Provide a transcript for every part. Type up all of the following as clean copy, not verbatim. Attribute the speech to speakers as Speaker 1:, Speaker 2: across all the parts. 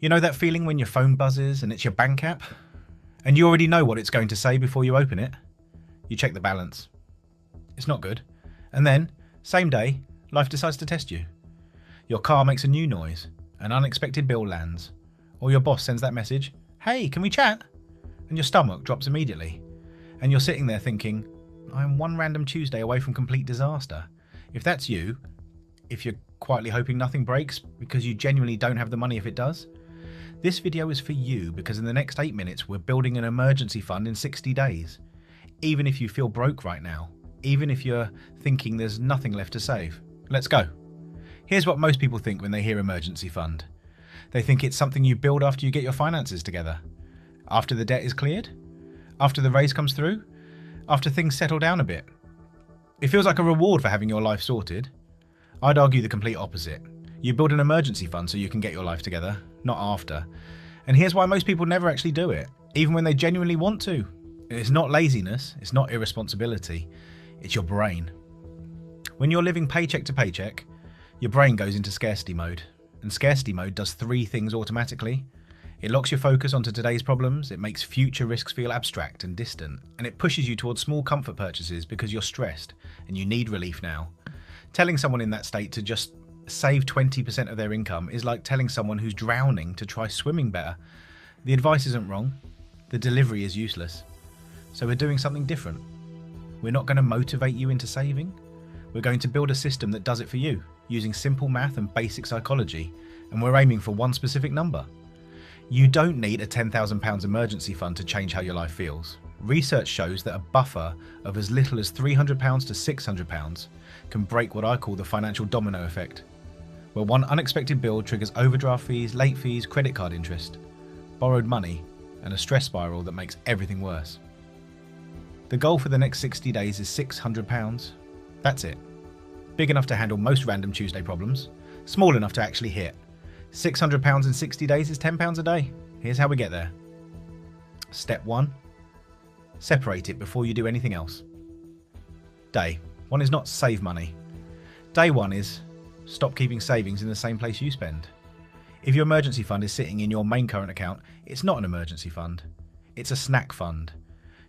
Speaker 1: You know that feeling when your phone buzzes and it's your bank app? And you already know what it's going to say before you open it? You check the balance. It's not good. And then, same day, life decides to test you. Your car makes a new noise, an unexpected bill lands, or your boss sends that message, "Hey, can we chat?" And your stomach drops immediately. And you're sitting there thinking, I'm one random Tuesday away from complete disaster. If that's you, if you're quietly hoping nothing breaks because you genuinely don't have the money if it does, this video is for you, because in the next 8 minutes we're building an emergency fund in 60 days. Even if you feel broke right now, even if you're thinking there's nothing left to save. Let's go. Here's what most people think when they hear emergency fund. They think it's something you build after you get your finances together. After the debt is cleared? After the raise comes through? After things settle down a bit? It feels like a reward for having your life sorted. I'd argue the complete opposite. You build an emergency fund so you can get your life together, not after. And here's why most people never actually do it, even when they genuinely want to. It's not laziness, it's not irresponsibility, it's your brain. When you're living paycheck to paycheck, your brain goes into scarcity mode. And scarcity mode does 3 things automatically. It locks your focus onto today's problems, it makes future risks feel abstract and distant, and it pushes you towards small comfort purchases because you're stressed and you need relief now. Telling someone in that state to just save 20% of their income is like telling someone who's drowning to try swimming better. The advice isn't wrong, the delivery is useless. So we're doing something different. We're not going to motivate you into saving. We're going to build a system that does it for you, using simple math and basic psychology, and we're aiming for one specific number. You don't need a £10,000 emergency fund to change how your life feels. Research shows that a buffer of as little as £300 to £600 can break what I call the financial domino effect, where one unexpected bill triggers overdraft fees, late fees, credit card interest, borrowed money, and a stress spiral that makes everything worse. The goal for the next 60 days is £600. That's it. Big enough to handle most random Tuesday problems, small enough to actually hit. £600 in 60 days is £10 a day. Here's how we get there. Step 1. Separate it before you do anything else. Day 1 is not save money. Day 1 is stop keeping savings in the same place you spend. If your emergency fund is sitting in your main current account, it's not an emergency fund. It's a snack fund.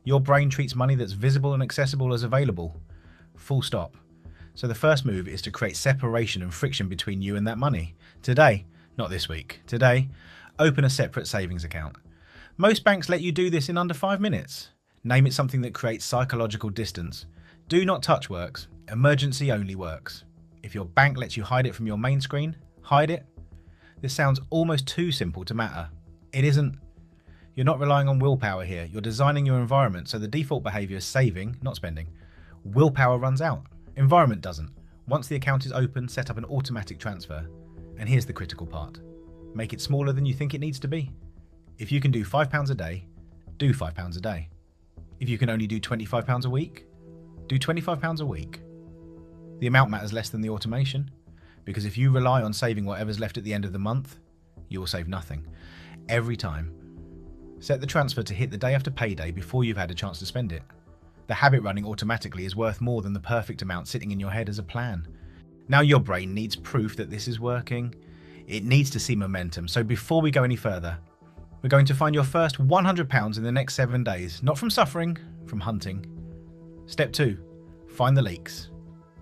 Speaker 1: Your brain treats money that's visible and accessible as available. Full stop. So the first move is to create separation and friction between you and that money. Today, not this week, today, open a separate savings account. Most banks let you do this in under 5 minutes. Name it something that creates psychological distance. Do not touch works. Emergency only works. If your bank lets you hide it from your main screen, hide it. This sounds almost too simple to matter. It isn't. You're not relying on willpower here. You're designing your environment so the default behavior is saving, not spending. Willpower runs out. Environment doesn't. Once the account is open, set up an automatic transfer. And here's the critical part. Make it smaller than you think it needs to be. If you can do £5 a day, do £5 a day. If you can only do £25 a week, do £25 a week. The amount matters less than the automation, because if you rely on saving whatever's left at the end of the month, you will save nothing. Every time. Set the transfer to hit the day after payday before you've had a chance to spend it. The habit running automatically is worth more than the perfect amount sitting in your head as a plan. Now your brain needs proof that this is working. It needs to see momentum. So before we go any further, we're going to find your first £100 in the next 7 days, not from suffering, from hunting. Step 2, find the leaks.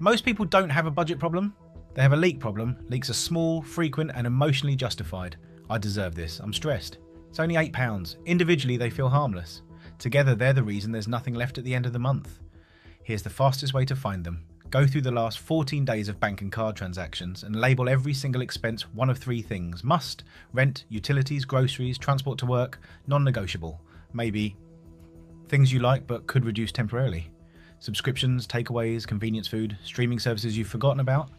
Speaker 1: Most people don't have a budget problem. They have a leak problem. Leaks are small, frequent, and emotionally justified. I deserve this. I'm stressed. It's only £8. Individually, they feel harmless. Together, they're the reason there's nothing left at the end of the month. Here's the fastest way to find them. Go through the last 14 days of bank and card transactions and label every single expense one of 3 things. Must, rent, utilities, groceries, transport to work, non-negotiable. Maybe things you like but could reduce temporarily. Subscriptions, takeaways, convenience food, streaming services you've forgotten about.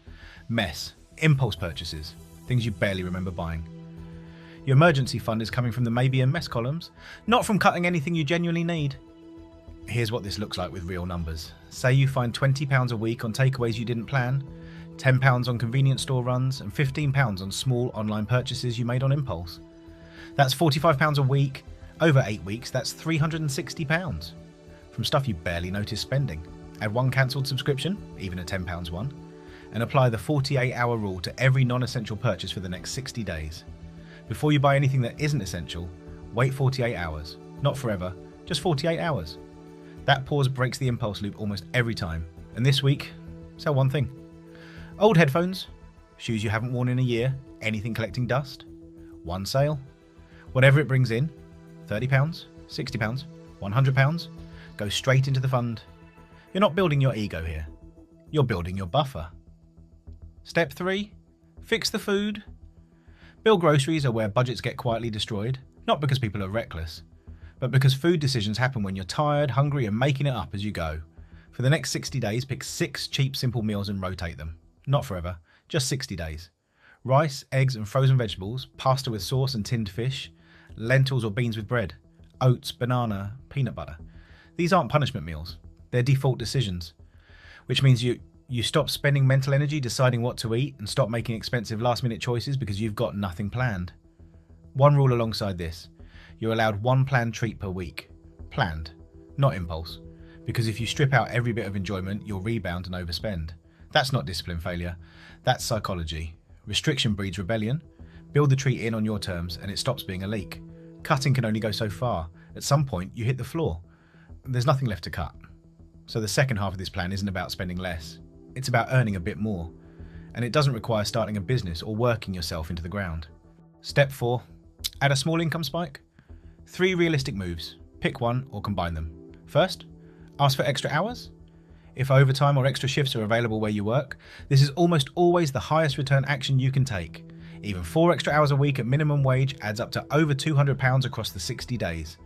Speaker 1: Mess, impulse purchases, things you barely remember buying. Your emergency fund is coming from the maybe and mess columns, not from cutting anything you genuinely need. Here's what this looks like with real numbers. Say you find £20 a week on takeaways you didn't plan, £10 on convenience store runs, and £15 on small online purchases you made on impulse. That's £45 a week. Over 8 weeks, that's £360. From stuff you barely notice spending. Add one cancelled subscription, even a £10 one, and apply the 48-hour rule to every non-essential purchase for the next 60 days. Before you buy anything that isn't essential, wait 48 hours. Not forever, just 48 hours. That pause breaks the impulse loop almost every time. And this week, sell one thing. Old headphones, shoes you haven't worn in a year, anything collecting dust. One sale. Whatever it brings in, £30, £60, £100, go straight into the fund. You're not building your ego here. You're building your buffer. Step 3. Fix the food. Bill groceries are where budgets get quietly destroyed, not because people are reckless, but because food decisions happen when you're tired, hungry, and making it up as you go. For the next 60 days, pick 6 cheap, simple meals and rotate them. Not forever, just 60 days. Rice, eggs, and frozen vegetables, pasta with sauce and tinned fish, lentils or beans with bread, oats, banana, peanut butter. These aren't punishment meals. They're default decisions, which means you stop spending mental energy deciding what to eat and stop making expensive last-minute choices because you've got nothing planned. One rule alongside this: you're allowed one planned treat per week. Planned, not impulse. Because if you strip out every bit of enjoyment, you'll rebound and overspend. That's not discipline failure. That's psychology. Restriction breeds rebellion. Build the treat in on your terms and it stops being a leak. Cutting can only go so far. At some point, you hit the floor. There's nothing left to cut. So the second half of this plan isn't about spending less. It's about earning a bit more. And it doesn't require starting a business or working yourself into the ground. Step 4. Add a small income spike. 3 realistic moves. Pick one or combine them. First, ask for extra hours. If overtime or extra shifts are available where you work, this is almost always the highest return action you can take. Even 4 extra hours a week at minimum wage adds up to over £200 across the 60 days.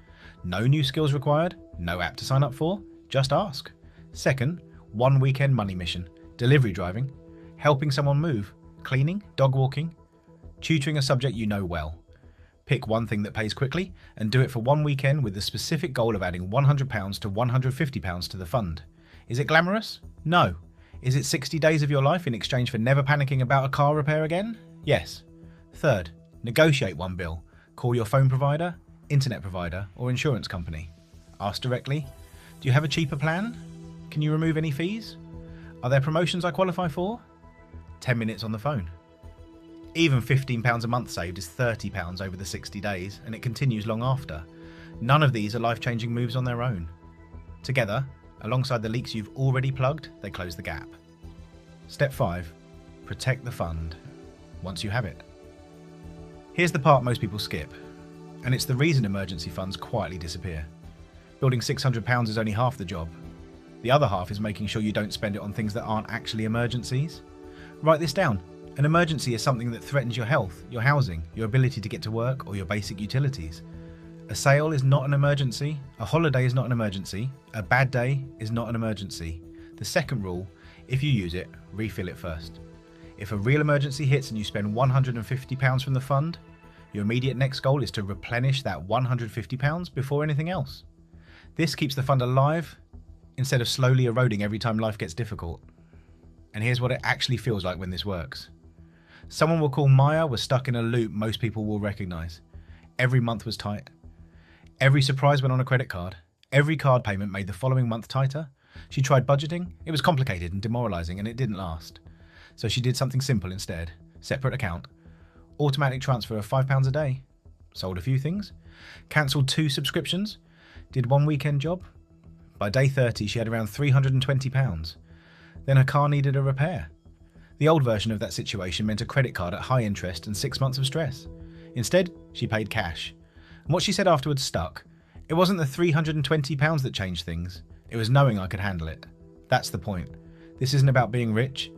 Speaker 1: No new skills required, no app to sign up for, just ask. Second, 1 weekend money mission. Delivery driving, helping someone move, cleaning, dog walking, tutoring a subject you know well. Pick one thing that pays quickly and do it for 1 weekend with the specific goal of adding £100 to £150 to the fund. Is it glamorous? No. Is it 60 days of your life in exchange for never panicking about a car repair again? Yes. Third, negotiate one bill. Call your phone provider, internet provider, or insurance company. Ask directly, do you have a cheaper plan? Can you remove any fees? Are there promotions I qualify for? 10 minutes on the phone. Even £15 a month saved is £30 over the 60 days, and it continues long after. None of these are life-changing moves on their own. Together, alongside the leaks you've already plugged, they close the gap. Step 5. Protect the fund. Once you have it. Here's the part most people skip, and it's the reason emergency funds quietly disappear. Building £600 is only half the job. The other half is making sure you don't spend it on things that aren't actually emergencies. Write this down. An emergency is something that threatens your health, your housing, your ability to get to work, or your basic utilities. A sale is not an emergency. A holiday is not an emergency. A bad day is not an emergency. The second rule, if you use it, refill it first. If a real emergency hits and you spend £150 from the fund, your immediate next goal is to replenish that £150 before anything else. This keeps the fund alive instead of slowly eroding every time life gets difficult. And here's what it actually feels like when this works. Someone we'll call Maya was stuck in a loop most people will recognise. Every month was tight. Every surprise went on a credit card. Every card payment made the following month tighter. She tried budgeting. It was complicated and demoralising, and it didn't last. So she did something simple instead. Separate account. Automatic transfer of £5 a day. Sold a few things. Cancelled 2 subscriptions. Did 1 weekend job. By day 30, she had around £320. Then her car needed a repair. The old version of that situation meant a credit card at high interest and 6 months of stress. Instead, she paid cash. And what she said afterwards stuck. It wasn't the £320 that changed things. It was knowing I could handle it. That's the point. This isn't about being rich.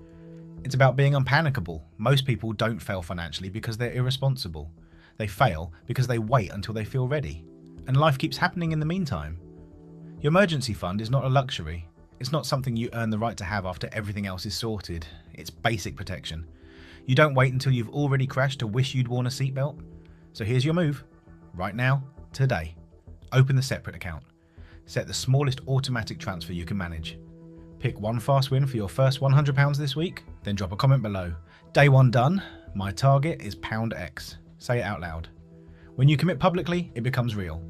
Speaker 1: It's about being unpanicable. Most people don't fail financially because they're irresponsible. They fail because they wait until they feel ready. And life keeps happening in the meantime. Your emergency fund is not a luxury. It's not something you earn the right to have after everything else is sorted. It's basic protection. You don't wait until you've already crashed to wish you'd worn a seatbelt. So here's your move. Right now, today. Open the separate account. Set the smallest automatic transfer you can manage. Pick one fast win for your first £100 this week, then drop a comment below. Day 1 done. My target is £X. Say it out loud. When you commit publicly, it becomes real.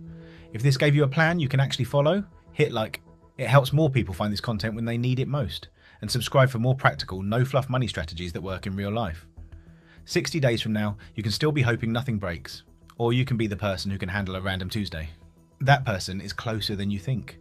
Speaker 1: If this gave you a plan you can actually follow, hit like. It helps more people find this content when they need it most. And subscribe for more practical, no-fluff money strategies that work in real life. 60 days from now, you can still be hoping nothing breaks. Or you can be the person who can handle a random Tuesday. That person is closer than you think.